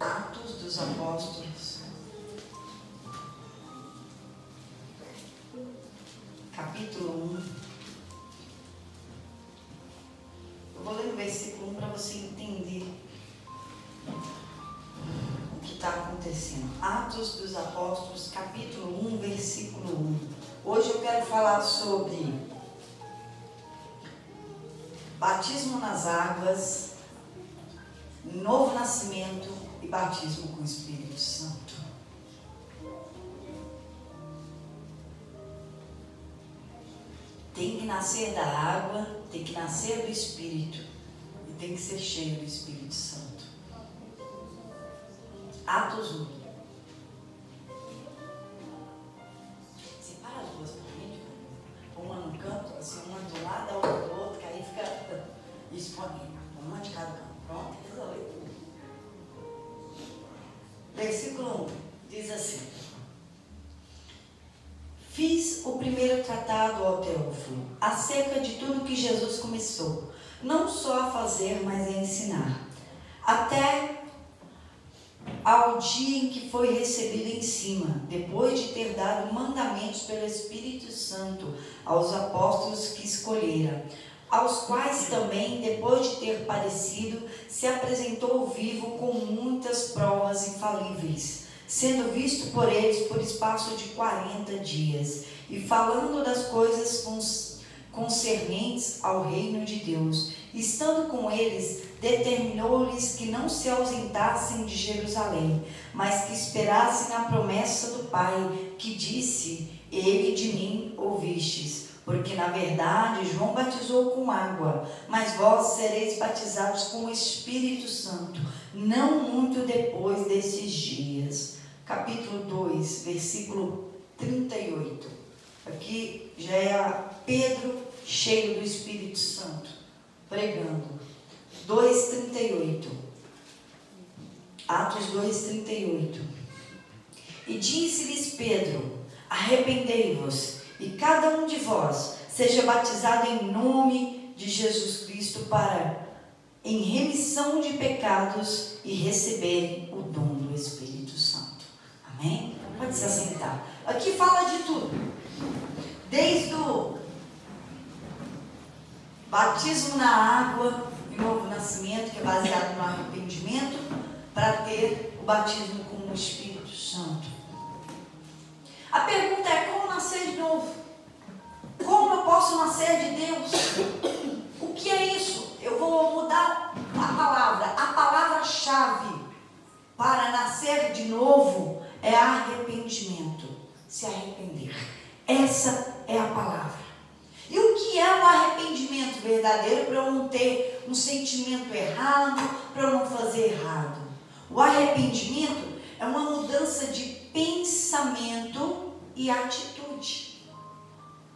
Atos dos Apóstolos, capítulo 1. Eu vou ler o versículo 1 para você entender o que está acontecendo. Atos dos Apóstolos, capítulo 1, versículo 1. Hoje eu quero falar sobre batismo nas águas, novo nascimento e batismo com o Espírito Santo. Tem que nascer da água, tem que nascer do Espírito e tem que ser cheio do Espírito Santo. Atos 1. Separa as duas para mim, uma no canto, assim, uma do lado, a outra do outro, que aí fica exponível. Uma de cada canto. Pronto, resolveu. Versículo 1 diz assim: fiz o primeiro tratado ao Teófilo acerca de tudo que Jesus começou, não só a fazer, mas a ensinar, até ao dia em que foi recebido em cima, depois de ter dado mandamentos pelo Espírito Santo aos apóstolos que escolhera, aos quais também, depois de ter padecido, se apresentou vivo com muitas provas infalíveis, sendo visto por eles por espaço de 40 dias, e falando das coisas concernentes ao reino de Deus. Estando com eles, determinou-lhes que não se ausentassem de Jerusalém, mas que esperassem a promessa do Pai, que disse: ele de mim ouvistes. Porque na verdade João batizou com água, mas vós sereis batizados com o Espírito Santo, não muito depois desses dias. Capítulo 2, versículo 38. Aqui já é Pedro cheio do Espírito Santo, pregando. 2:38. Atos 2:38. E disse-lhes Pedro: arrependei-vos, e cada um de vós seja batizado em nome de Jesus Cristo em remissão de pecados e receberem o dom do Espírito Santo. Amém? Pode se assentar. Aqui fala de tudo. Desde o batismo na água e novo nascimento, que é baseado no arrependimento, para ter o batismo com o Espírito Santo. A pergunta é: como nascer de novo? Como eu posso nascer de Deus? O que é isso? Eu vou mudar a palavra. A palavra-chave para nascer de novo é arrependimento. Se arrepender. Essa é a palavra. E o que é o arrependimento verdadeiro para eu não ter um sentimento errado, para eu não fazer errado? O arrependimento é uma mudança de pensamento e atitude.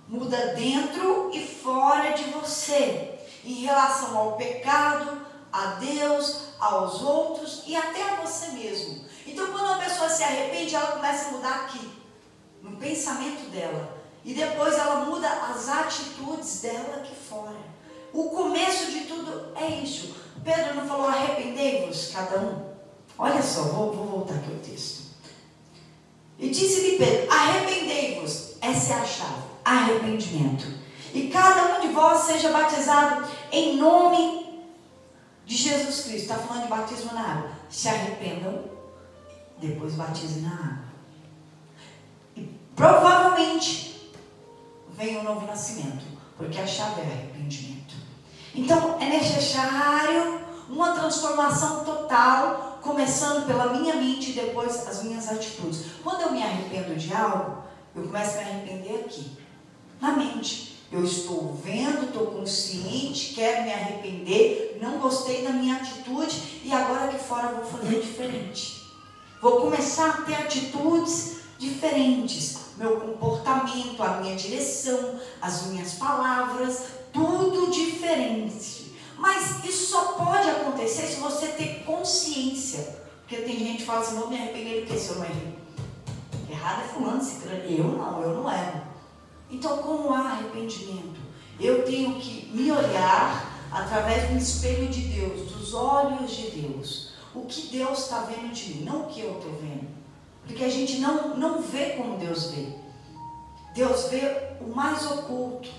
Muda dentro e fora de você, em relação ao pecado, a Deus, aos outros e até a você mesmo. Então, quando uma pessoa se arrepende, ela começa a mudar aqui, no pensamento dela. E depois ela muda as atitudes dela aqui fora. O começo de tudo é isso. Pedro não falou: arrependei-vos, cada um? Olha só, vou voltar aqui ao texto. E disse-lhe Pedro: arrependei-vos. Essa é a chave. Arrependimento. E cada um de vós seja batizado em nome de Jesus Cristo. Está falando de batismo na água. Se arrependam, depois batizem na água. E provavelmente vem um novo nascimento, porque a chave é arrependimento. Então é necessário uma transformação total, começando pela minha mente e depois as minhas atitudes. Quando eu me arrependo de algo, eu começo a me arrepender aqui, na mente. Eu estou vendo, estou consciente, quero me arrepender, não gostei da minha atitude e agora aqui fora vou fazer diferente. Vou começar a ter atitudes diferentes. Meu comportamento, a minha direção, as minhas palavras, tudo diferente. Mas isso só pode acontecer se você ter consciência. Porque tem gente que fala assim: vou me arrepender do que se eu não errei? Errado é fulano, ciclano. Eu não erro. Então, como há arrependimento? Eu tenho que me olhar através do espelho de Deus, dos olhos de Deus. o que Deus está vendo de mim, não o que eu estou vendo. Porque a gente não vê como Deus vê. Deus vê o mais oculto.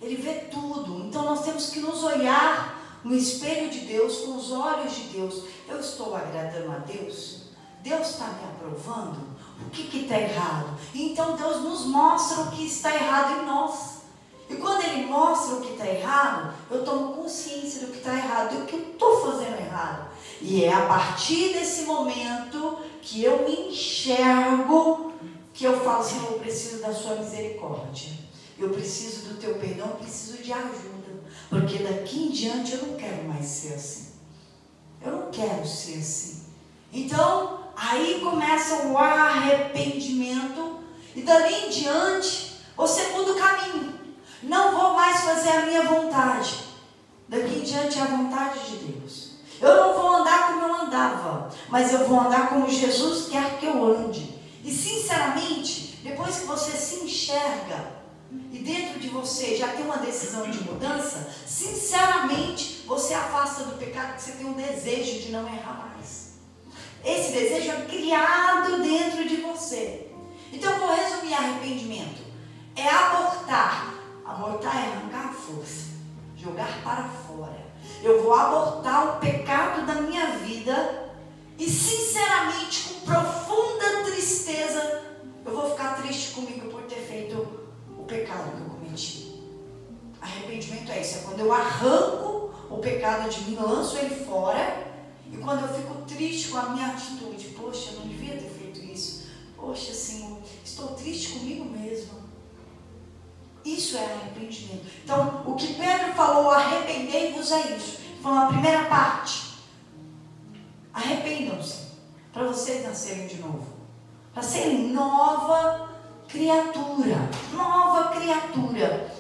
Ele vê tudo. Então nós temos que nos olhar no espelho de Deus, com os olhos de Deus. Eu estou agradando a Deus? Deus está me aprovando? O que está errado? Então Deus nos mostra o que está errado em nós. E quando Ele mostra o que está errado, eu tomo consciência do que está errado, do que eu estou fazendo errado. E é a partir desse momento que eu me enxergo, que eu falo assim, eu preciso da sua misericórdia. Eu preciso do teu perdão, eu preciso de ajuda. Porque daqui em diante eu não quero mais ser assim. Eu não quero ser assim. Então, aí começa o arrependimento. E dali em diante, você muda o caminho. Não vou mais fazer a minha vontade. Daqui em diante é a vontade de Deus. Eu não vou andar como eu andava, mas eu vou andar como Jesus quer que eu ande. E sinceramente, depois que você se enxerga e dentro de você já tem uma decisão de mudança, sinceramente você afasta do pecado, porque você tem um desejo de não errar mais. Esse desejo é criado dentro de você. Então eu vou resumir: arrependimento é abortar. Abortar é arrancar a força, jogar para fora. Eu vou abortar o pecado da minha vida e sinceramente, com profunda tristeza, eu vou ficar triste comigo por ter feito o pecado que eu cometi. Arrependimento é isso, é quando eu arranco o pecado de mim, lanço ele fora, e quando eu fico triste com a minha atitude. Poxa, eu não devia ter feito isso. Poxa, Senhor, estou triste comigo mesmo. Isso é arrependimento. Então, o que Pedro falou, arrependei-vos, é isso. Falou a primeira parte. Arrependam-se, para vocês nascerem de novo, para serem nova criatura. Nova criatura.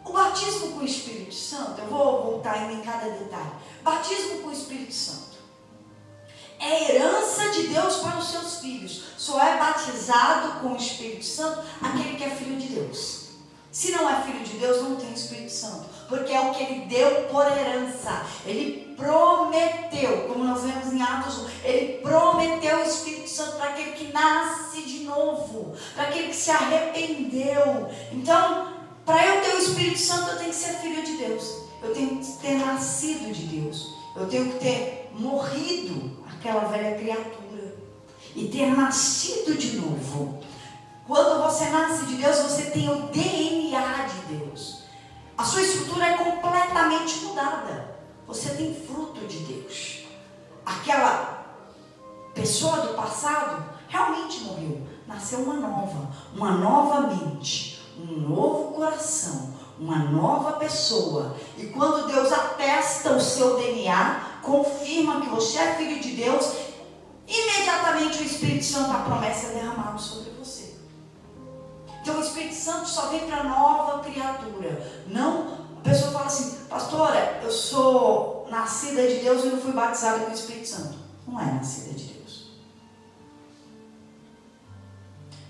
O batismo com o Espírito Santo, eu vou voltar ainda em cada detalhe. Batismo com o Espírito Santo é herança de Deus para os seus filhos. Só é batizado com o Espírito Santo aquele que é filho de Deus. Se não é filho de Deus, não tem Espírito Santo, porque é o que Ele deu por herança. Ele prometeu, como nós vemos em Atos 1, Ele prometeu o Espírito Santo para aquele que nasce de novo, para aquele que se arrependeu. Então, para eu ter o Espírito Santo, eu tenho que ser filho de Deus. Eu tenho que ter nascido de Deus. Eu tenho que ter morrido aquela velha criatura e ter nascido de novo. Quando você nasce de Deus, você tem o DNA de Deus. A sua estrutura é completamente mudada. Você tem fruto de Deus. Aquela pessoa do passado realmente morreu. Nasceu uma nova mente, um novo coração, uma nova pessoa. E quando Deus atesta o seu DNA, confirma que você é filho de Deus, imediatamente o Espírito Santo, a promessa é derramada sobre você. Então o Espírito Santo só vem para nova criatura. Não, a pessoa fala assim, pastora, eu sou nascida de Deus e não fui batizada com o Espírito Santo. Não é nascida de Deus.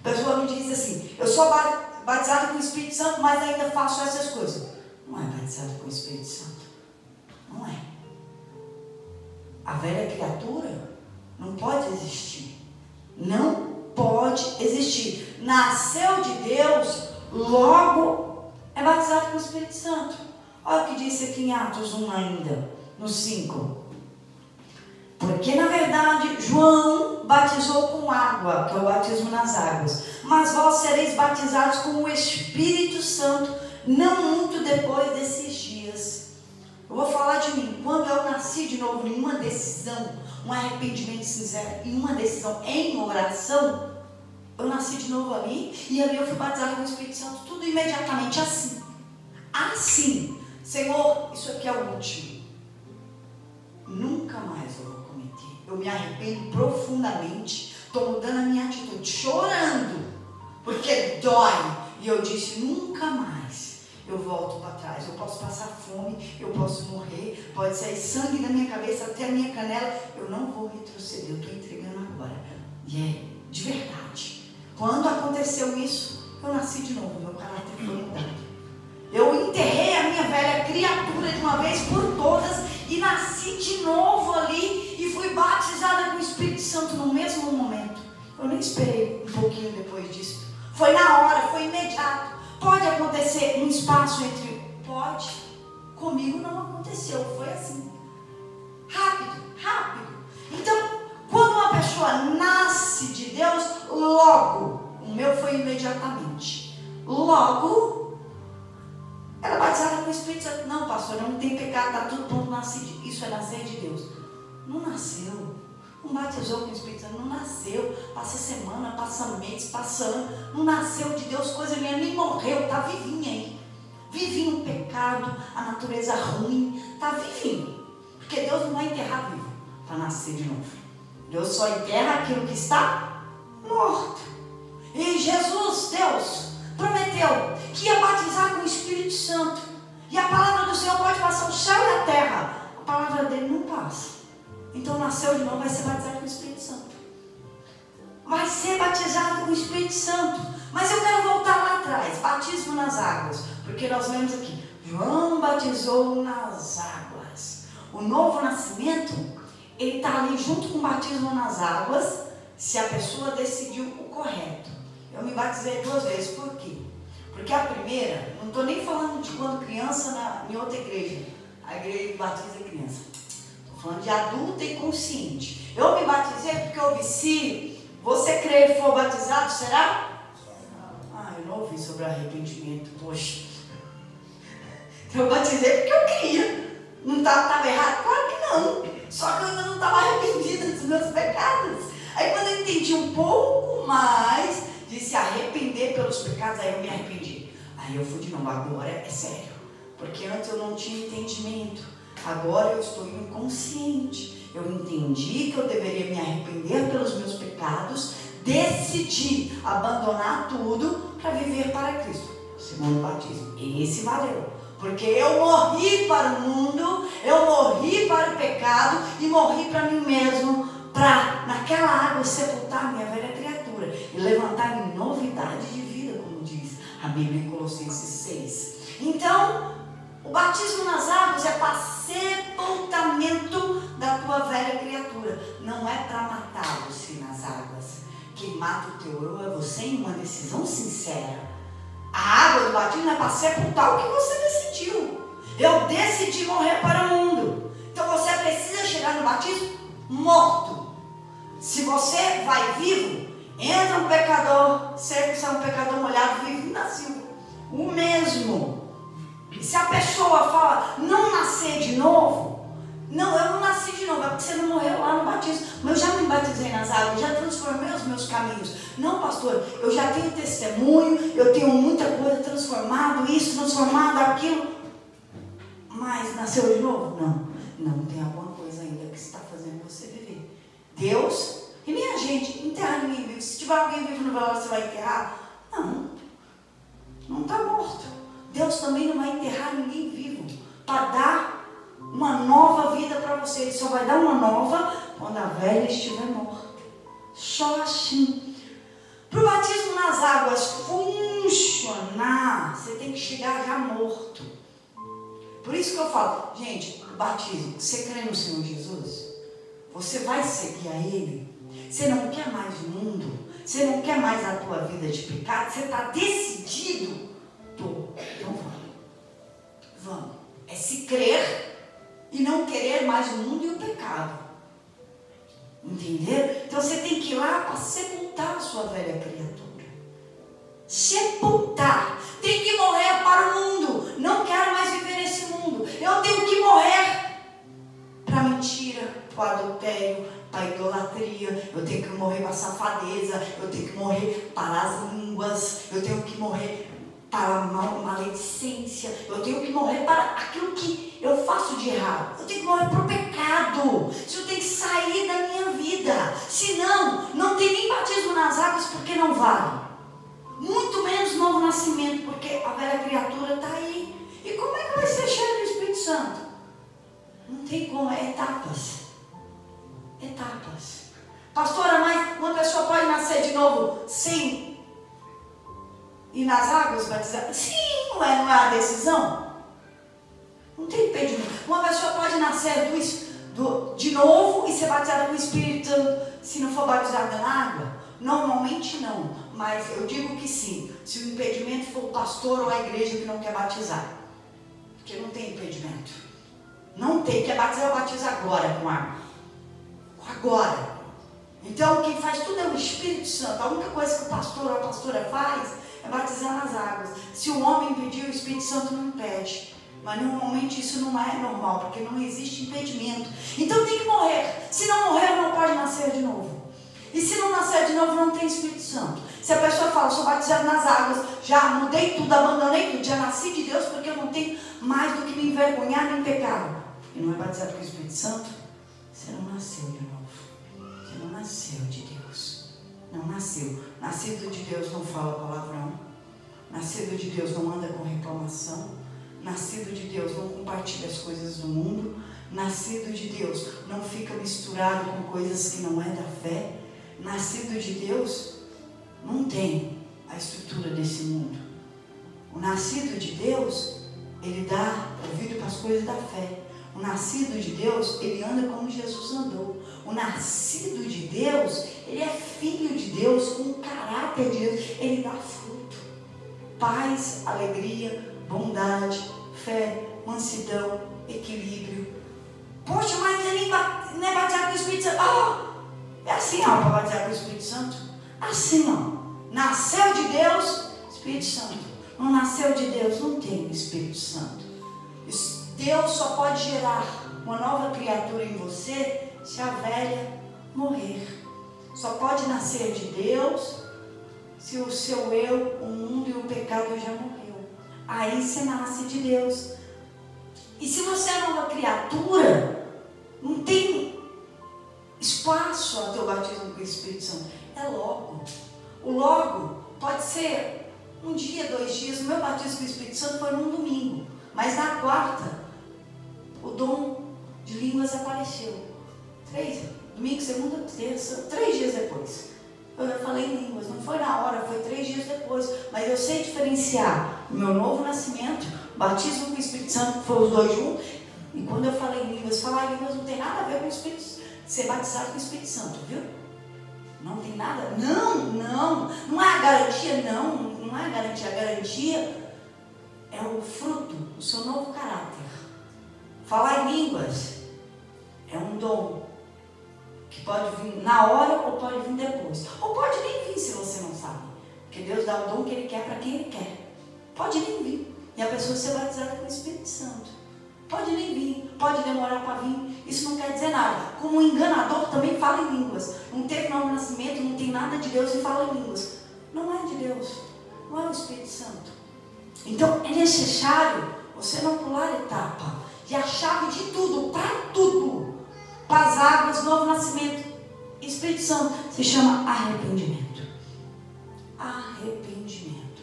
A pessoa me diz assim, eu sou batizada com o Espírito Santo, mas ainda faço essas coisas. Não é batizada com o Espírito Santo. Não é. A velha criatura não pode existir. Não pode existir. Nasceu de Deus, logo é batizado com o Espírito Santo. Olha o que disse aqui em Atos 1 ainda, no 5. Porque na verdade João batizou com água, que é o batismo nas águas, mas vós sereis batizados com o Espírito Santo não muito depois desses dias. Eu vou falar de mim. Quando eu nasci de novo em uma decisão, um arrependimento sincero e uma decisão em oração, eu nasci de novo ali, e ali eu fui batizada com o Espírito Santo, tudo imediatamente assim. Assim. Senhor, isso aqui é o último. Nunca mais eu vou cometer. Eu me arrependo profundamente. Estou mudando a minha atitude, chorando, porque dói. E eu disse, nunca mais eu volto para trás. Eu posso passar fome, eu posso morrer, pode sair sangue da minha cabeça até a minha canela. Eu não vou retroceder, eu estou entregando agora. E é de verdade. Quando aconteceu isso, eu nasci de novo, meu caráter foi mudado. Eu enterrei a minha velha criatura de uma vez por todas e nasci de novo ali e fui batizada batizada com o Espírito Santo no mesmo momento. Eu nem esperei um pouquinho depois disso. Foi na hora, foi imediato. Pode acontecer um espaço entre... Pode. Comigo não aconteceu, foi assim. Rápido, rápido. Então, quando uma pessoa nasce de Deus, logo, o meu foi imediatamente. Logo, ela é batizada com o Espírito Santo. Não, pastor, eu não tenho pecado, está tudo pronto, nasci. Isso é nascer de Deus. Não nasceu. Não batizou com o Espírito Santo, não nasceu. Passa semana, passa mês, passa ano. Não nasceu de Deus, coisa nenhuma, nem morreu, está vivinha aí. Vivinho o pecado, a natureza ruim, está vivinho. Porque Deus não vai enterrar vivo para nascer de novo. Deus só enterra aquilo que está morto. E Jesus, Deus, prometeu que ia batizar com o Espírito Santo. E a palavra do Senhor pode passar o céu e a terra. A palavra dele não passa. Então nasceu de novo, vai ser batizado com o Espírito Santo. Vai ser batizado com o Espírito Santo. Mas eu quero voltar lá atrás. Batismo nas águas. Porque nós vemos aqui. João batizou nas águas. O novo nascimento, ele está ali junto com o batismo nas águas. Se a pessoa decidiu o correto. Eu me batizei 2 vezes. Por quê? Porque a primeira, não estou nem falando de quando criança em outra igreja. A igreja que batiza criança. Estou falando de adulta e consciente. Eu me batizei porque eu ouvi, se você crer e for batizado, será? Ah, eu não ouvi sobre arrependimento, poxa. Eu batizei porque eu queria. Não estava errado? Claro que não. Só que eu ainda não estava arrependida dos meus pecados. Aí quando eu entendi um pouco mais de se arrepender pelos pecados, aí eu me arrependi. Aí eu fui de novo, agora é sério. Porque antes eu não tinha entendimento. Agora eu estou inconsciente. Eu entendi que eu deveria me arrepender pelos meus pecados, decidi abandonar tudo para viver para Cristo. Segundo batismo. Esse valeu. Porque eu morri para o mundo, eu morri para o pecado e morri para mim mesmo, para naquela água sepultar minha velha criatura e levantar em novidade de vida, como diz a Bíblia em Colossenses 6. Então, o batismo nas águas é para sepultamento da tua velha criatura. Não é para matar você nas águas. Quem mata o teu eu é você em uma decisão sincera. A água do batismo é para sepultar o que você decidiu. Eu decidi morrer para o mundo. Então você precisa chegar no batismo morto. Se você vai vivo, entra um pecador, sei que você é um pecador molhado, vive e nascido. O mesmo. E se a pessoa fala, não nascer de novo, não, eu não nasci de novo, é porque você não morreu lá no batismo. Mas eu já me batizei nas águas, já transformei os meus caminhos. Não, pastor, eu já tenho testemunho, eu tenho muita coisa transformado, isso, transformado, aquilo. Mas nasceu de novo? Não tem alguma coisa ainda que está fazendo você viver. Deus, e nem a gente, enterra ninguém vivo. Se tiver alguém vivo no velório, você vai enterrar? Não está morto. Deus também não vai enterrar ninguém vivo para dar uma nova vida para você. Ele só vai dar uma nova quando a velha estiver morta. Só assim. Para o batismo nas águas funcionar, você tem que chegar já morto. Por isso que eu falo, gente, o batismo, você crê no Senhor Jesus? Você vai seguir a Ele? Você não quer mais o mundo? Você não quer mais a tua vida de pecado? Você está decidido? Então vamos. É se crer e não querer mais o mundo e o pecado. Entendeu? Então você tem que ir lá para sepultar a sua velha criatura. Sepultar. Tem que morrer para o mundo. Não quero mais viver nesse mundo. Eu tenho que morrer para a mentira, para o adultério, para a idolatria. Eu tenho que morrer para a safadeza. Eu tenho que morrer para as línguas. Eu tenho que morrer para a maledicência. Eu tenho que morrer para aquilo que eu faço de errado. Eu tenho que morrer para o pecado. Isso tem que sair da minha vida. Senão, não tem nem batismo nas águas, porque não vale. Muito menos novo nascimento, porque a velha criatura está aí. E como é que vai ser cheio do Espírito Santo? Não tem como, é etapas. Etapas. Pastora, mas uma pessoa pode nascer de novo sem ir nas águas batizar? Sim, não é a decisão? Não tem impedimento. Uma pessoa pode nascer de novo e ser batizada com o Espírito Santo se não for batizada na água? Normalmente não, mas eu digo que sim, se o impedimento for o pastor ou a igreja que não quer batizar. Porque não tem impedimento. Não tem, quer batizar, batiza agora com água. Agora. Então quem faz tudo é o Espírito Santo. A única coisa que o pastor ou a pastora faz é batizar nas águas. Se o homem impedir, o Espírito Santo não impede. Mas normalmente isso não é normal, porque não existe impedimento. Então tem que morrer. Se não morrer, não pode nascer de novo. E se não nascer de novo, não tem Espírito Santo. Se a pessoa fala, sou batizado nas águas, já mudei tudo, abandonei tudo, já nasci de Deus porque eu não tenho mais do que me envergonhar nem pecado. E não é batizado com o Espírito Santo, você não nasceu de novo. Você não nasceu de Deus. Não nasceu. Nascido de Deus não fala palavrão. Nascido de Deus não anda com reclamação. Nascido de Deus não compartilha as coisas do mundo. Nascido de Deus não fica misturado com coisas que não é da fé. Nascido de Deus não tem a estrutura desse mundo. O nascido de Deus, ele dá ouvido para as coisas da fé. O nascido de Deus, ele anda como Jesus andou. O nascido de Deus, ele é filho de Deus, com o caráter de Deus. Ele dá fruto. Paz, alegria, bondade, fé, mansidão, equilíbrio. Poxa, mas ele não é batizado com o Espírito Santo. É assim, ó, para batizar com o Espírito Santo. Assim, ó. Nasceu de Deus, Espírito Santo. Não nasceu de Deus, não tem o Espírito Santo. Deus só pode gerar uma nova criatura em você se a velha morrer. Só pode nascer de Deus se o seu eu, o mundo e o pecado já morreu. Aí você nasce de Deus. E se você é nova criatura, não tem espaço ao teu batismo com o Espírito Santo. É logo. O logo pode ser um dia, 2 dias. O meu batismo com o Espírito Santo foi num domingo. Mas na quarta, o dom de línguas apareceu. 3, domingo, segunda, terça, 3 dias depois. Eu já falei em línguas, não foi na hora, foi 3 dias depois. Mas eu sei diferenciar o meu novo nascimento, batismo com o Espírito Santo, que foi os 2 juntos. E quando eu falei em línguas, falar em línguas não tem nada a ver com o Espírito Santo. Ser batizado com o Espírito Santo, viu? Não tem nada. Não é a garantia, não é a garantia. A garantia é o fruto do seu novo caráter. Falar em línguas é um dom que pode vir na hora ou pode vir depois. Ou pode nem vir se você não sabe. Porque Deus dá o dom que Ele quer para quem Ele quer. Pode nem vir. E a pessoa ser batizada com o Espírito Santo. Pode nem vir. Pode demorar para vir. Isso não quer dizer nada. Como um enganador também fala em línguas. Não teve novo nascimento, não tem nada de Deus e fala em línguas. Não é de Deus. Não é o Espírito Santo. Então é necessário você não pular etapa. E a chave de tudo, para tudo, para as águas, novo nascimento, Espírito Santo, se chama arrependimento. Arrependimento.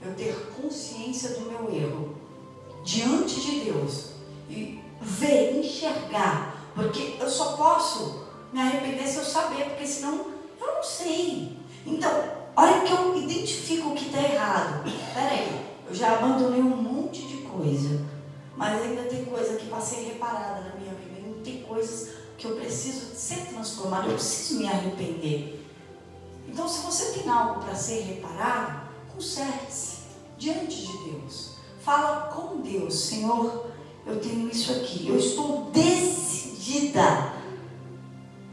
Eu ter consciência do meu erro diante de Deus e ver, enxergar, porque eu só posso me arrepender se eu saber, porque senão eu não sei. Então, a hora que eu identifico o que está errado, peraí, eu já abandonei um monte de coisa, mas ainda tem coisa que passei reparada na minha vida, ainda tem coisas que eu preciso ser transformada, eu preciso me arrepender. Então, se você tem algo para ser reparado, conserte-se diante de Deus. Fala com Deus: Senhor, eu tenho isso aqui, eu estou decidida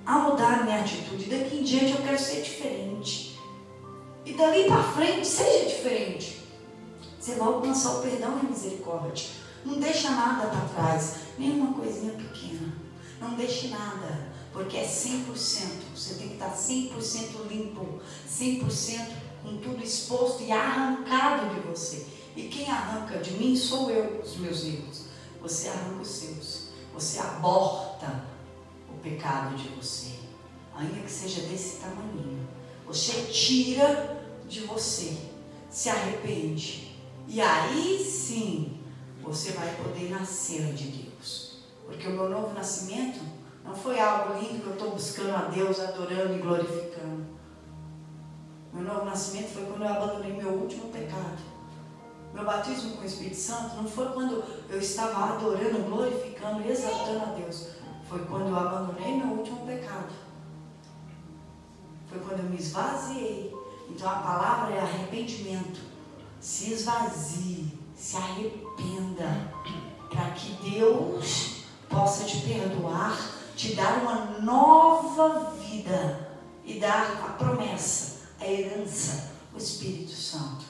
a mudar a minha atitude. Daqui em diante eu quero ser diferente. E dali para frente, seja diferente. Você vai alcançar o perdão e a misericórdia. Não deixa nada para trás, nenhuma coisinha pequena. Não deixe nada, porque é 100%. Você tem que estar 100% limpo, 100% com tudo exposto e arrancado de você. E quem arranca de mim sou eu, os meus erros. Você arranca os seus. Você aborta o pecado de você, ainda que seja desse tamanho. Você tira de você, se arrepende. E aí sim, você vai poder nascer de Deus. Porque o meu novo nascimento não foi algo lindo que eu estou buscando a Deus, adorando e glorificando. Meu novo nascimento foi quando eu abandonei meu último pecado. Meu batismo com o Espírito Santo não foi quando eu estava adorando, glorificando e exaltando a Deus. Foi quando eu abandonei meu último pecado. Foi quando eu me esvaziei. Então a palavra é arrependimento. Se esvazie, se arrependa, para que Deus possa te perdoar, te dar uma nova vida e dar a promessa, a herança, o Espírito Santo.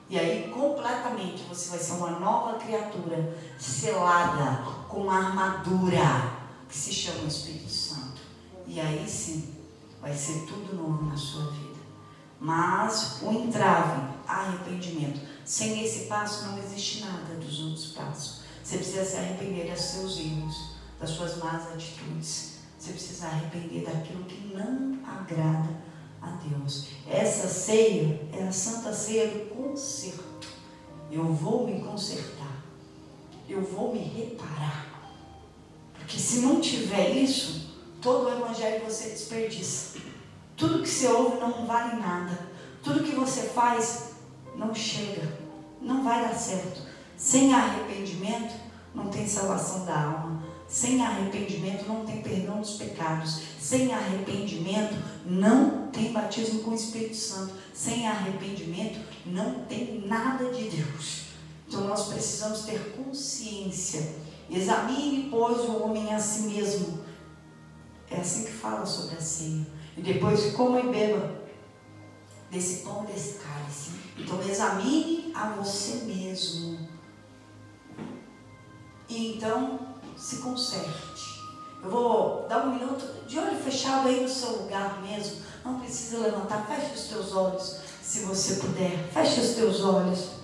E aí completamente você vai ser uma nova criatura, selada com uma armadura que se chama Espírito Santo. E aí sim, vai ser tudo novo na sua vida. Mas o entrave, arrependimento. Sem esse passo não existe nada dos outros passos. Você precisa se arrepender dos seus erros, das suas más atitudes. Você precisa arrepender daquilo que não agrada a Deus. Essa ceia é a Santa Ceia do conserto. Eu vou me consertar. Eu vou me reparar. Porque se não tiver isso, todo o evangelho você desperdiça. Tudo que você ouve não vale nada. Tudo que você faz não chega. Não vai dar certo. Sem arrependimento não tem salvação da alma. Sem arrependimento não tem perdão dos pecados. Sem arrependimento não tem batismo com o Espírito Santo. Sem arrependimento não tem nada de Deus. Então nós precisamos ter consciência. Examine, pois, o homem a si mesmo. É assim que fala sobre a ceia. E depois coma e beba desse pão e desse cálice. Então examine a você mesmo. E então se conserte. Eu vou dar um minuto de olho fechado aí no seu lugar mesmo. Não precisa levantar. Feche os teus olhos, se você puder. Feche os teus olhos.